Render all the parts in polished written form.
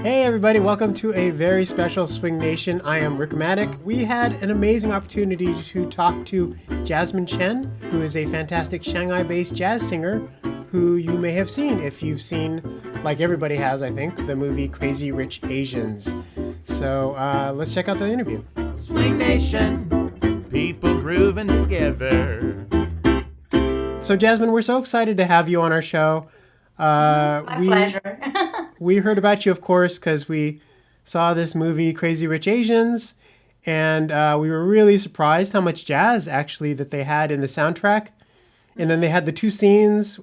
Hey everybody, welcome to a very special Swing Nation. I am Rick Maddock. We had an amazing opportunity to talk to Jasmine Chen, who is a fantastic Shanghai-based jazz singer who you may have seen if you've seen, like everybody has, I think, the movie Crazy Rich Asians. So let's check out the interview. Swing Nation, people grooving together. So Jasmine, we're so excited to have you on our show. My pleasure. We heard about you, of course, because we saw this movie, Crazy Rich Asians, and we were really surprised how much jazz, actually, that they had in the soundtrack. And then they had the two scenes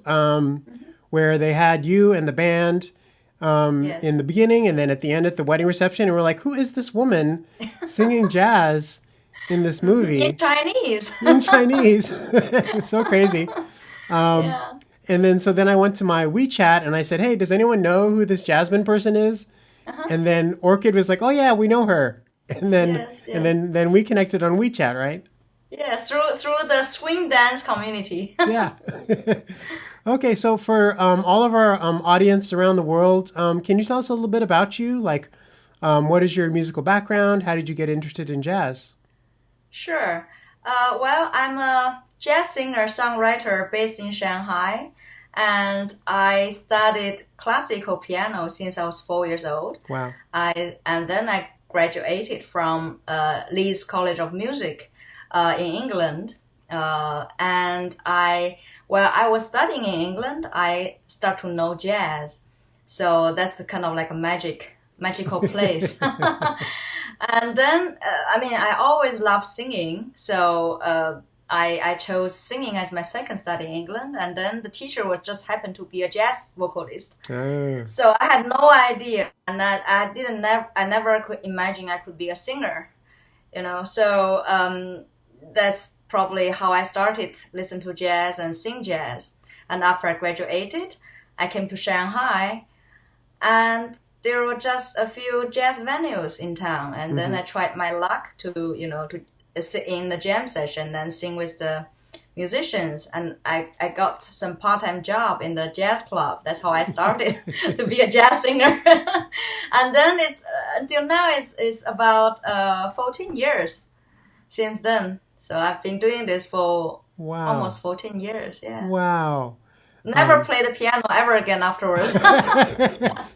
where they had you and the band in the beginning, and then at the end at the wedding reception. And we're like, who is this woman singing jazz in this movie? In Chinese. In Chinese. It's so crazy. Yeah. And then I went to my WeChat and I said, hey, does anyone know who this Jasmine person is? And then Orchid was like, oh yeah, we know her. And then Yes. and then we connected on WeChat, right? Yeah, through the swing dance community. Yeah. Okay, so for all of our audience around the world, can you tell us a little bit about you? Like, what is your musical background? How did you get interested in jazz? Sure. Well, I'm a jazz singer, songwriter based in Shanghai, and I studied classical piano since I was 4 years old. Wow. And then I graduated from Leeds College of Music in England. And I was studying in England, I start to know jazz. So that's kind of like a magical place. And then, I always loved singing. So I chose singing as my second study in England. And then the teacher would just happen to be a jazz vocalist. So I had no idea. And I never could imagine I could be a singer, So that's probably how I started listen to jazz and sing jazz. And after I graduated, I came to Shanghai, and there were just a few jazz venues in town. And then I tried my luck to sit in the jam session and sing with the musicians. And I got some part-time job in the jazz club. That's how I started to be a jazz singer. And then until now it's about 14 years since then. So I've been doing this for almost 14 years. Yeah. Wow. Never play the piano ever again afterwards.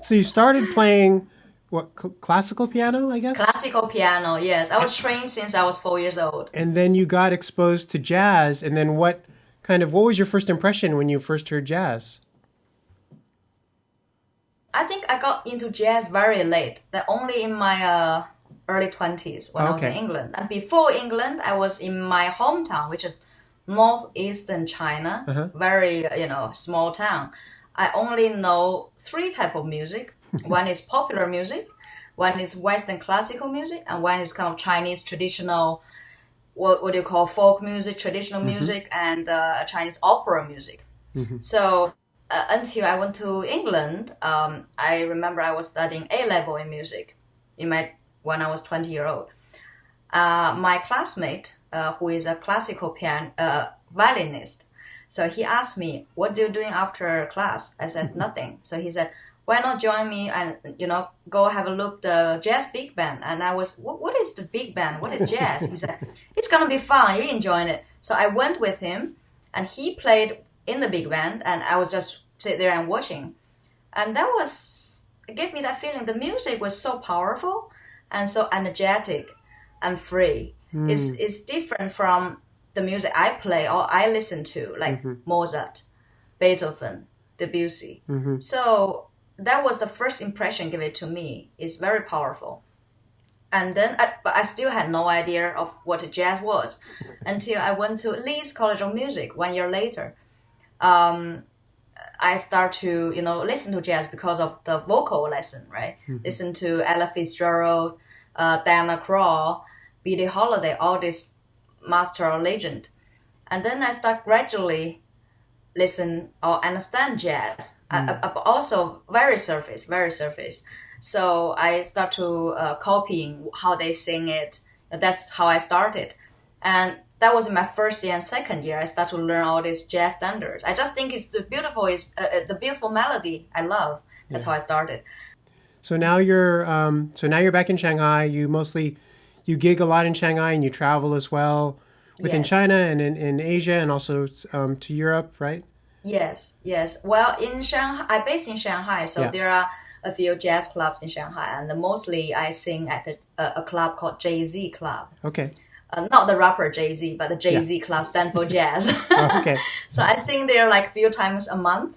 So you started playing what, classical piano, I guess? Classical piano, yes. I was trained since I was 4 years old. And then you got exposed to jazz. And then what was your first impression when you first heard jazz? I think I got into jazz very late, that only in my early 20s when I was in England. And before England, I was in my hometown, which is northeastern China, very, small town. I only know three types of music. One is popular music, one is Western classical music, and one is kind of Chinese traditional, what do you call folk music, traditional music, and Chinese opera music. So until I went to England, I remember I was studying A-level in music when I was 20-year-old. My classmate, who is a classical violinist, so he asked me, what are you doing after class? I said, nothing. So he said, why not join me and, go have a look the jazz big band? And I was, what is the big band? What is jazz? He said, it's going to be fun. You enjoy it. So I went with him, and he played in the big band, and I was just sit there and watching. And it gave me that feeling. The music was so powerful and so energetic and free. It's different from the music I play or I listen to, like Mozart, Beethoven, Debussy. So that was the first impression given to me. It's very powerful. And then, but I still had no idea of what jazz was until I went to Leeds College of Music 1 year later. I start to, listen to jazz because of the vocal lesson, right? Listen to Ella Fitzgerald, Diana Krall, Billie Holiday, all this master or legend. And then I start gradually listen or understand jazz, also very surface. So I start to copying how they sing it. That's how I started. And that was in my first year and second year. I start to learn all these jazz standards. I just think it's the beautiful melody I love. That's how I started. So now you're back in Shanghai. You gig a lot in Shanghai and you travel as well within Yes. China and in Asia and also to Europe, right? Yes, yes. Well, in Shanghai, I based in Shanghai, so Yeah. there are a few jazz clubs in Shanghai, and mostly I sing at a club called Jay-Z Club. Okay. Not the rapper Jay-Z, but the Yeah. Jay-Z Club stand for jazz. Oh, okay. So I sing there like a few times a month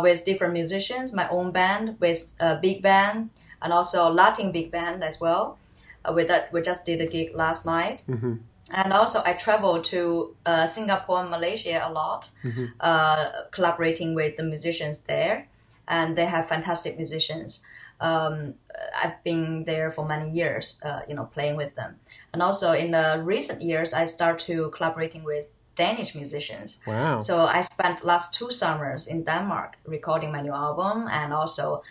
with different musicians, my own band, with a big band, and also Latin big band as well. With that, we just did a gig last night. Mm-hmm. And also, I travel to Singapore and Malaysia a lot, Mm-hmm. collaborating with the musicians there, and they have fantastic musicians. I've been there for many years, playing with them. And also, in the recent years, I start to collaborating with Danish musicians. Wow. So I spent last 2 summers in Denmark recording my new album and also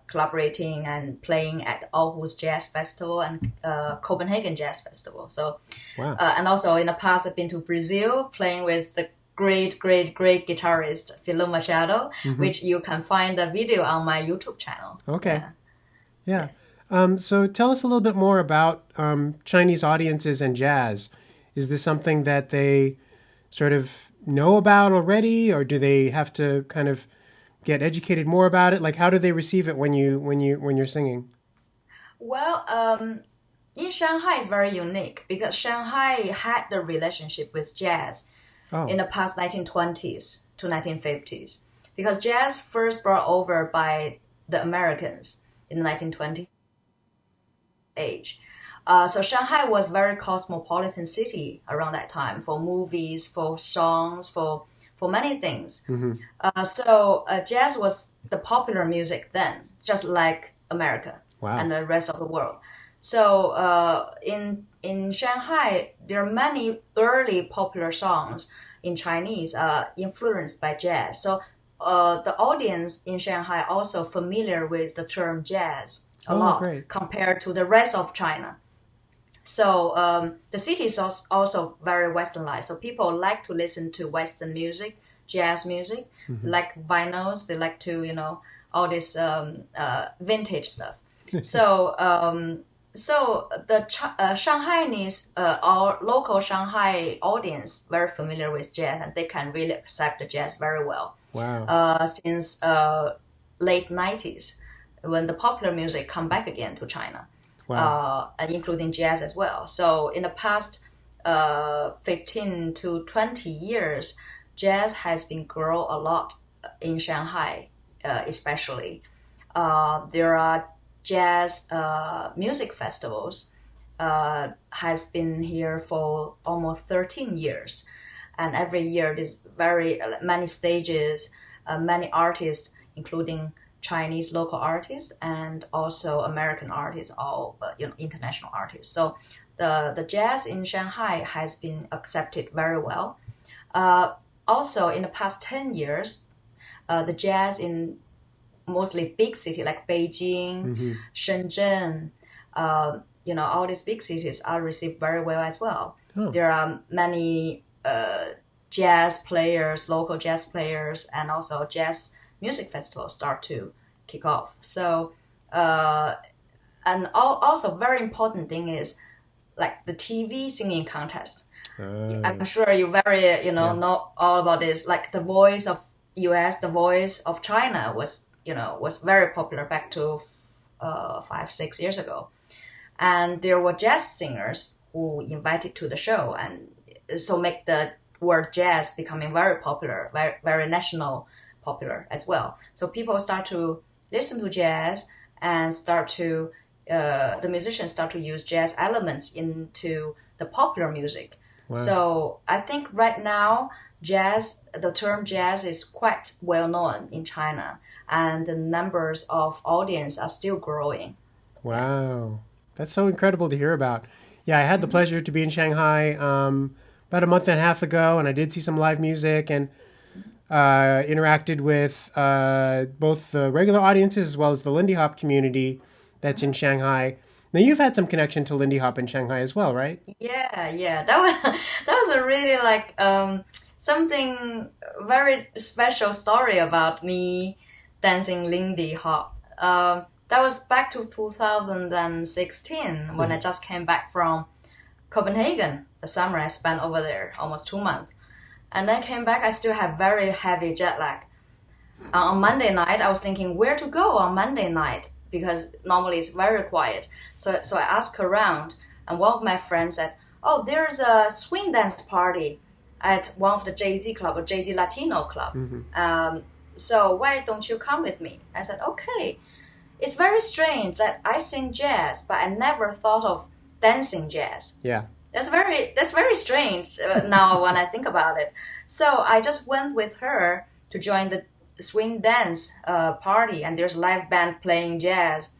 collaborating and playing at Aarhus Jazz Festival and Copenhagen Jazz Festival. So, Wow. and also in the past, I've been to Brazil playing with the great guitarist Philo Machado, which you can find a video on my YouTube channel. Okay. Yeah. Yes. So tell us a little bit more about Chinese audiences and jazz. Is this something that they sort of know about already, or do they have to kind of get educated more about it? Like, how do they receive it when you're singing? Well, in Shanghai, it's very unique because Shanghai had the relationship with jazz Oh. in the past 1920s to 1950s because jazz first brought over by the Americans in the 1920s age. So Shanghai was very cosmopolitan city around that time for movies, for songs, for many things. Mm-hmm. So jazz was the popular music then, just like America Wow. and the rest of the world. So in Shanghai, there are many early popular songs in Chinese influenced by jazz. So the audience in Shanghai also familiar with the term jazz a lot Great. compared to the rest of China. So the city is also very westernized. So people like to listen to Western music, jazz music, like vinyls. They like to, all this vintage stuff. So the Shanghainese, our local Shanghai audience, very familiar with jazz, and they can really accept the jazz very well. Wow. Since late 90s, when the popular music come back again to China. Wow. And including jazz as well. So in the past 15 to 20 years, jazz has been grow a lot in Shanghai, especially. There are jazz music festivals has been here for almost 13 years. And every year there's very many stages, many artists, including Chinese local artists and also American artists, all international artists. So the jazz in Shanghai has been accepted very well. Also, in the past 10 years, the jazz in mostly big city like Beijing, Shenzhen, all these big cities are received very well as well. Oh. There are many jazz players, local jazz players, and also jazz music festivals start to kick off. So, and also very important thing is like the TV singing contest. I'm sure you very, know all about this. Like the Voice of US, the Voice of China was very popular back to 5-6 years ago. And there were jazz singers who invited to the show, and so make the word jazz becoming very popular, very, very national popular as well. So people start to listen to jazz and the musicians start to use jazz elements into the popular music. Wow. So I think right now the term jazz is quite well known in China, and the numbers of audience are still growing. Wow. That's so incredible to hear about. Yeah, I had the pleasure to be in Shanghai about a month and a half ago, and I did see some live music and interacted with both the regular audiences as well as the Lindy Hop community that's in Shanghai. Now, you've had some connection to Lindy Hop in Shanghai as well, right? Yeah. That was a really like something very special story about me dancing Lindy Hop. that was back to 2016 when I just came back from Copenhagen. The summer I spent over there, almost 2 months. And then came back, I still have very heavy jet lag. On Monday night, I was thinking where to go on Monday night because normally it's very quiet. So I asked around, and one of my friends said, "Oh, there's a swing dance party at one of the Jay-Z club or Jay-Z Latino club. So why don't you come with me?" I said, "Okay." It's very strange that I sing jazz, but I never thought of dancing jazz. Yeah. That's very strange now when I think about it. So I just went with her to join the swing dance party, and there's live band playing jazz,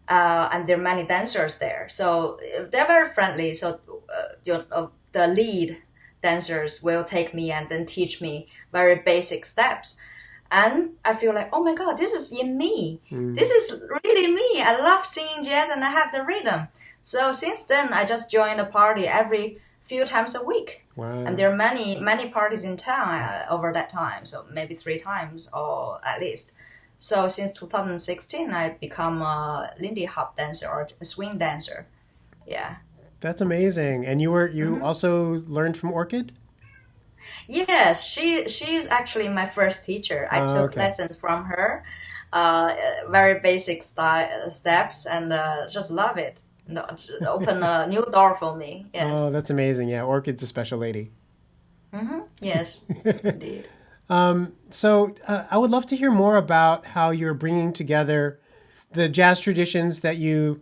and there are many dancers there. So they're very friendly. So the lead dancers will take me and then teach me very basic steps. And I feel like, oh my God, this is in me. This is really me. I love singing jazz and I have the rhythm. So since then, I just join a party every few times a week. Wow. And there are many parties in town over that time. So maybe 3 times or at least. So since 2016, I become a Lindy Hop dancer or a swing dancer. Yeah. That's amazing. And you also learned from Orchid? Yes, she's actually my first teacher. I took lessons from her, very basic steps, and just love it. Open a new door for me. Yes. Oh, that's amazing. Yeah, Orchid's a special lady. Yes, indeed. So I would love to hear more about how you're bringing together the jazz traditions that you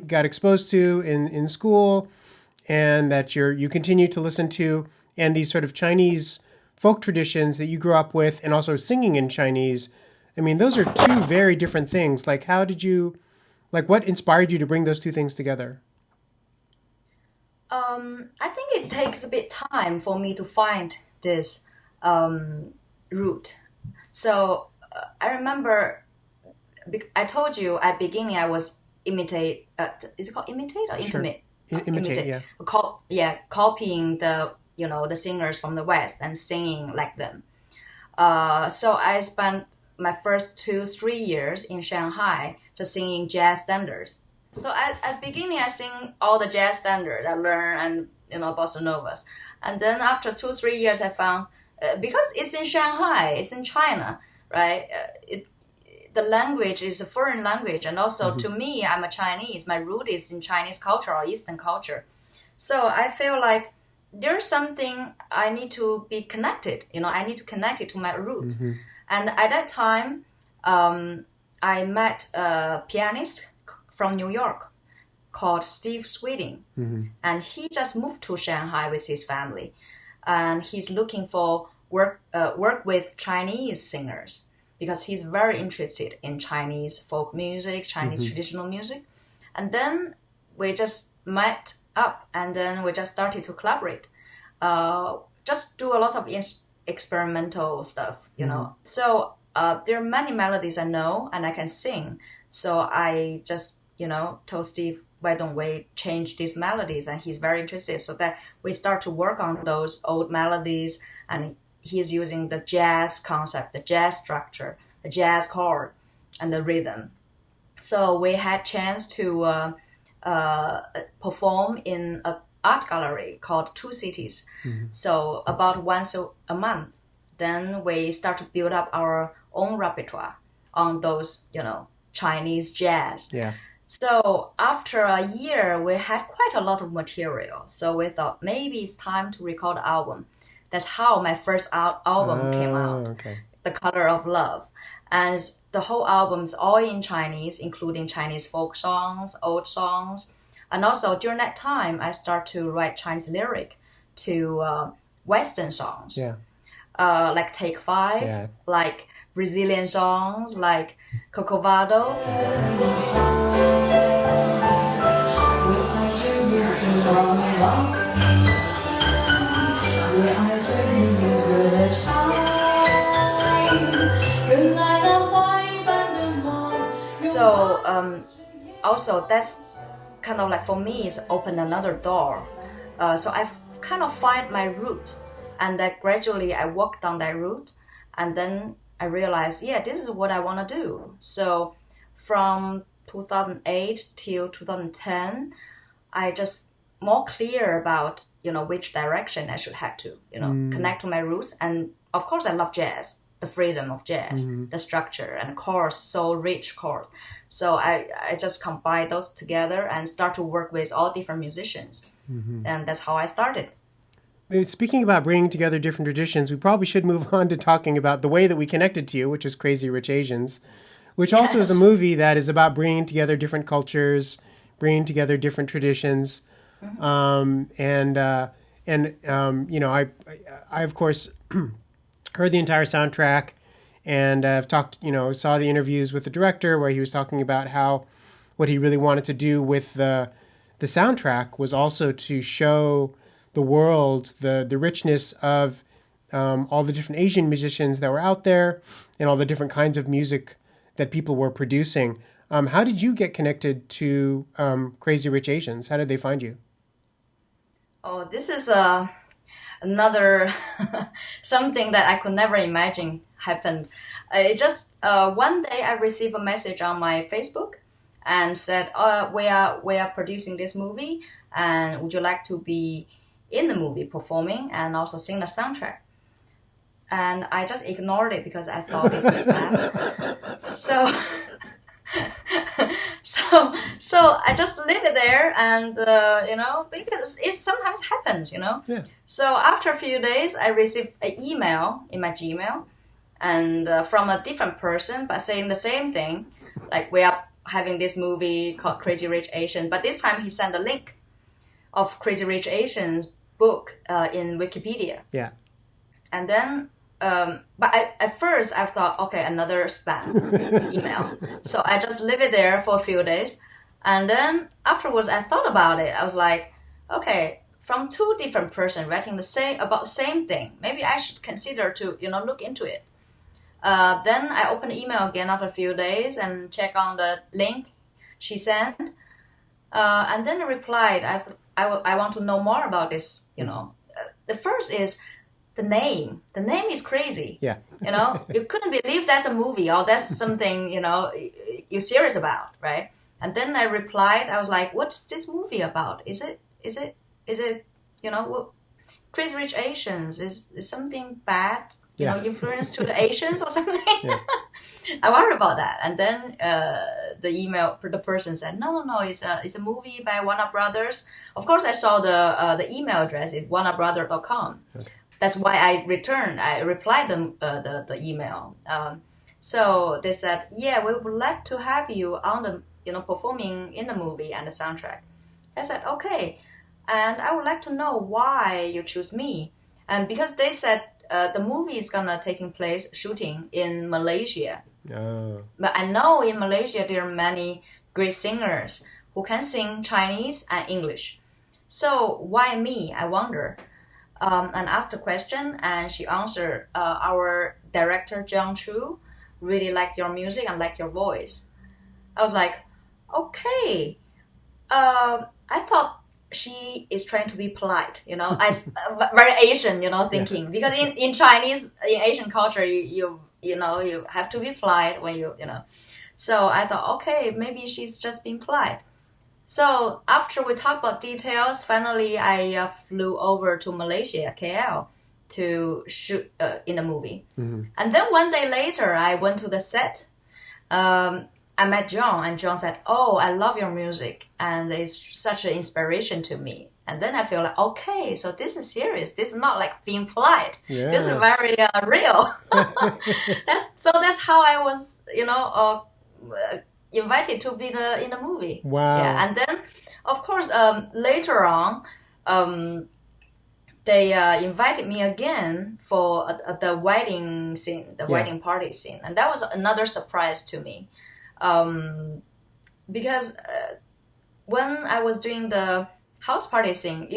got exposed to in school, and that you continue to listen to, and these sort of Chinese folk traditions that you grew up with, and also singing in Chinese. I mean, those are two very different things. Like, what inspired you to bring those two things together? I think it takes a bit time for me to find this route. So I remember, I told you at the beginning I was imitate. Is it called imitate or intimate? Sure. Imitate, yeah. Copying the singers from the West and singing like them. So I spent my first 2-3 years in Shanghai just singing jazz standards. So at the beginning I sing all the jazz standards I learned, and bossa novas. And then after 2-3 years I found, because it's in Shanghai, it's in China, right? The language is a foreign language, and also to me, I'm a Chinese. My root is in Chinese culture or Eastern culture. So I feel like there's something I need to be connected. I need to connect it to my roots. And at that time, I met a pianist from New York called Steve Sweeting. And he just moved to Shanghai with his family. And he's looking for work with Chinese singers because he's very interested in Chinese folk music, Chinese traditional music. And then we just met up, and then we just started to collaborate. Just do a lot of experimental stuff, So there are many melodies I know and I can sing. So I just, told Steve, why don't we change these melodies? And he's very interested. So that we start to work on those old melodies, and he's using the jazz concept, the jazz structure, the jazz chord, and the rhythm. So we had chance to perform in an art gallery called Two Cities. So about once a month. Then we start to build up our own repertoire on those, Chinese jazz. Yeah. So after a year, we had quite a lot of material. So we thought maybe it's time to record an album. That's how my first album came out, The Color of Love. And the whole album is all in Chinese, including Chinese folk songs, old songs. And also during that time, I start to write Chinese lyric to Western songs. Yeah. Like Take 5, like Brazilian songs, like Cocovado. So also that's kind of like for me it's opened another door. So I kind of find my route, and that gradually I walk down that route, and then I realized, this is what I want to do. So from 2008 till 2010, I just more clear about, which direction I should have to, connect to my roots. And of course, I love jazz, the freedom of jazz, the structure and chords, so rich chords. So I just combine those together and start to work with all different musicians. And that's how I started. Speaking about bringing together different traditions, we probably should move on to talking about the way that we connected to you, which is Crazy Rich Asians, which also is a movie that is about bringing together different cultures, bringing together different traditions. I of course heard the entire soundtrack, and I've talked, saw the interviews with the director where he was talking about what he really wanted to do with the soundtrack was also to show the world the richness of all the different Asian musicians that were out there and all the different kinds of music that people were producing. How did you get connected to Crazy Rich Asians? How did they find you? Oh, this is another something that I could never imagine happened. It just one day I received a message on my Facebook and said, we are producing this movie, and would you like to be in the movie performing and also sing the soundtrack? And I just ignored it because I thought it's a spam. So I just leave it there, and because it sometimes happens, Yeah. So after a few days, I received an email in my Gmail, and from a different person, but saying the same thing, like we are having this movie called Crazy Rich Asians, but this time he sent a link of Crazy Rich Asians book in Wikipedia. Yeah. And then, but at first I thought, okay, another spam email. So I just leave it there for a few days. And then afterwards I thought about it. I was like, okay, from two different persons writing about the same thing, maybe I should consider to, look into it. Then I opened the email again after a few days and check on the link she sent. And then I replied, I want to know more about this, The first is the name. The name is crazy. Yeah. You couldn't believe that's a movie or that's something, you're serious about, right? And then I replied, I was like, what's this movie about? Is it, Crazy Rich Asians? Is something bad, influence to the Asians or something? Yeah. I worried about that. And then the person said, no, it's a movie by Warner Brothers. Of course, I saw the email address is warnerbrother.com. Okay. That's why I replied them the email. So they said, yeah, we would like to have you on the, performing in the movie and the soundtrack. I said, okay. And I would like to know why you choose me. And because they said the movie is gonna taking place shooting in Malaysia. Oh. But I know in Malaysia there are many great singers who can sing Chinese and English. So why me? I wonder. And asked the question, and she answered, our director Jiang Chu really liked your music and liked your voice. I was like, okay. I thought she is trying to be polite, as very Asian, thinking. Yeah. Because in Chinese, in Asian culture, you have to be polite when you. So I thought, okay, maybe she's just being polite. So after we talked about details, finally I flew over to Malaysia, KL, to shoot in the movie. Mm-hmm. And then one day later, I went to the set. I met John, and John said, oh, I love your music, and it's such an inspiration to me. And then I feel like, okay, so this is serious. This is not like being polite. Yes. This is very real. That's how I was, invited to be in the movie. Wow. Yeah, and then, of course, later on, they invited me again for the wedding scene, the wedding party scene, and that was another surprise to me, because when I was doing the house party scene,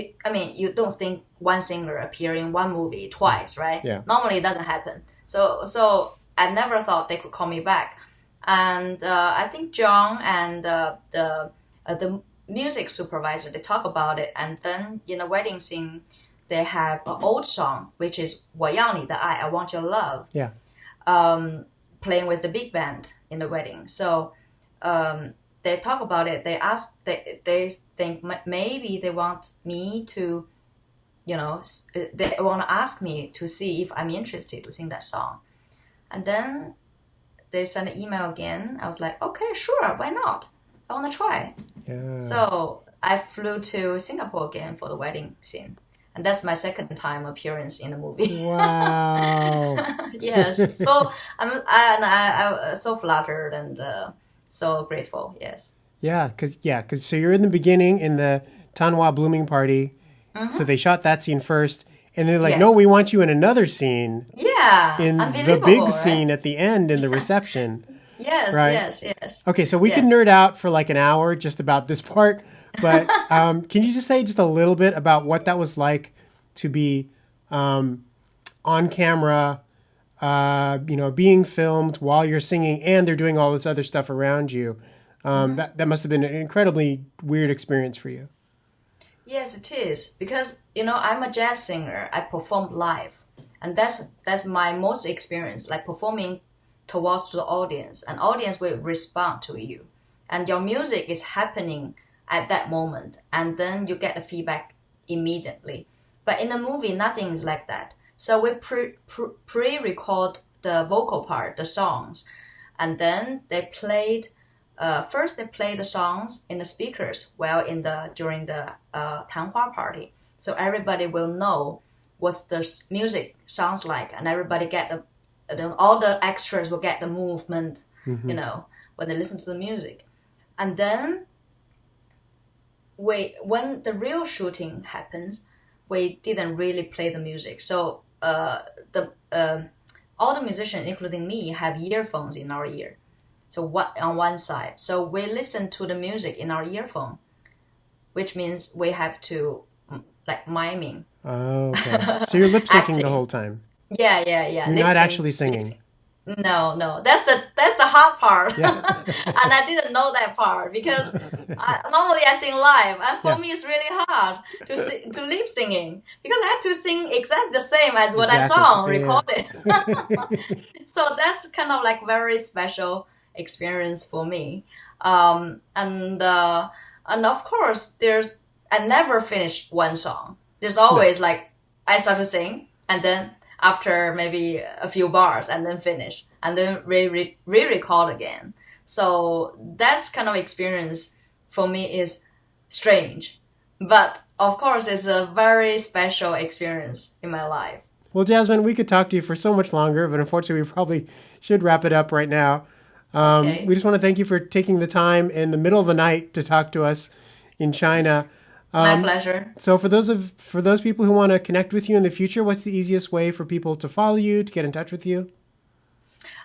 you don't think one singer appear in one movie twice, right? Yeah. Normally it doesn't happen. So I never thought they could call me back. And I think John and the music supervisor, they talk about it. And then in the wedding scene, they have an old song, which is 我要你的爱, I want your love. Yeah. Playing with the big band in the wedding. So they talk about it. They think maybe they want me to, they want to ask me to see if I'm interested to sing that song. And then they sent an email again. I was like, okay, sure, why not? I want to try. Yeah. So I flew to Singapore again for the wedding scene. And that's my second time appearance in the movie. Wow. Yes. So I'm so flattered and so grateful. Yes. Yeah, because so you're in the beginning in the Tanhua blooming party. So they shot that scene first, and they're like, Yes. no, we want you in another scene. Yeah. In the Unbelievable, big right? scene at the end in the reception. Yes, Right. yes. Okay, so we Yes. could nerd out for like an hour just about this part, but can you just say just a little bit about what that was like to be on camera, being filmed while you're singing, and they're doing all this other stuff around you? That must have been an incredibly weird experience for you. Yes, it is because I'm a jazz singer. I perform live, and that's my most experience, like performing towards the audience. An audience will respond to you, and your music is happening at that moment, and then you get the feedback immediately. But in a movie, nothing is like that. So we pre-record the vocal part, the songs, and then they played. First, they play the songs in the speakers during the Tanhua party, so everybody will know what the music sounds like, and everybody get all the extras will get the movement, when they listen to the music, and then when the real shooting happens, we didn't really play the music, so all the musicians, including me, have earphones in our ear. So what on one side, so we listen to the music in our earphone, which means we have to like miming. Oh, okay. So you're lip syncing Acting. the whole time. Yeah. You're not actually singing. No, that's the hard part. Yeah. And I didn't know that part because normally I sing live, and for me it's really hard to lip singing because I have to sing exactly the same as what Exactly. I song Yeah. recorded. So that's kind of like very special experience for me, and of course I never finish one song. There's always like I start to sing, and then after maybe a few bars, and then finish, and then re-record again. So that's kind of experience for me is strange, but of course it's a very special experience in my life. Well, Jasmine, we could talk to you for so much longer, but unfortunately, we probably should wrap it up right now. Okay. We just want to thank you for taking the time in the middle of the night to talk to us in China. My pleasure. So for those people who want to connect with you in the future, what's the easiest way for people to follow you, to get in touch with you?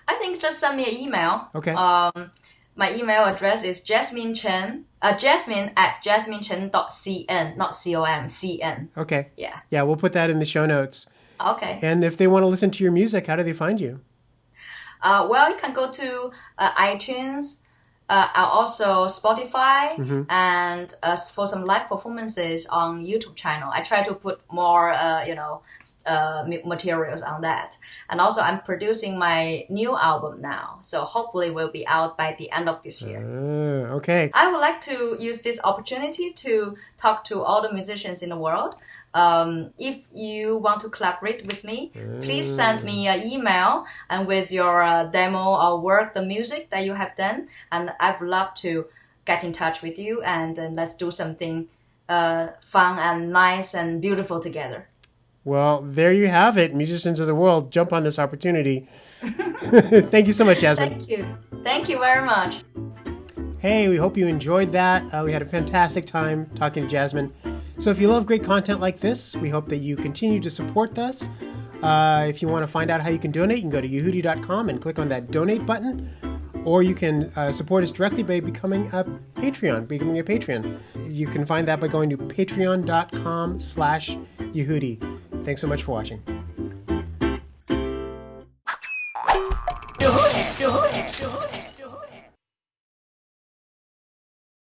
I think just send me an email. Okay. My email address is Jasmine Chen, jasmine@jasminechen.cn, not com, cn. Okay. Yeah. Yeah, we'll put that in the show notes. Okay. And if they want to listen to your music, how do they find you? Well, you can go to iTunes, also Spotify, and for some live performances on YouTube channel. I try to put more, materials on that. And also, I'm producing my new album now, so hopefully will be out by the end of this year. Okay. I would like to use this opportunity to talk to all the musicians in the world. If you want to collaborate with me, please send me an email and with your demo or work, the music that you have done, and I'd love to get in touch with you, and let's do something fun and nice and beautiful together. Well, there you have it. Musicians of the world, jump on this opportunity. Thank you so much, Jasmine. Thank you very much. Hey, we hope you enjoyed that. We had a fantastic time talking to Jasmine. So if you love great content like this, we hope that you continue to support us. If you want to find out how you can donate, you can go to Yehoodi.com and click on that donate button. Or you can support us directly by becoming a patron. You can find that by going to patreon.com/Yehoodi. Thanks so much for watching.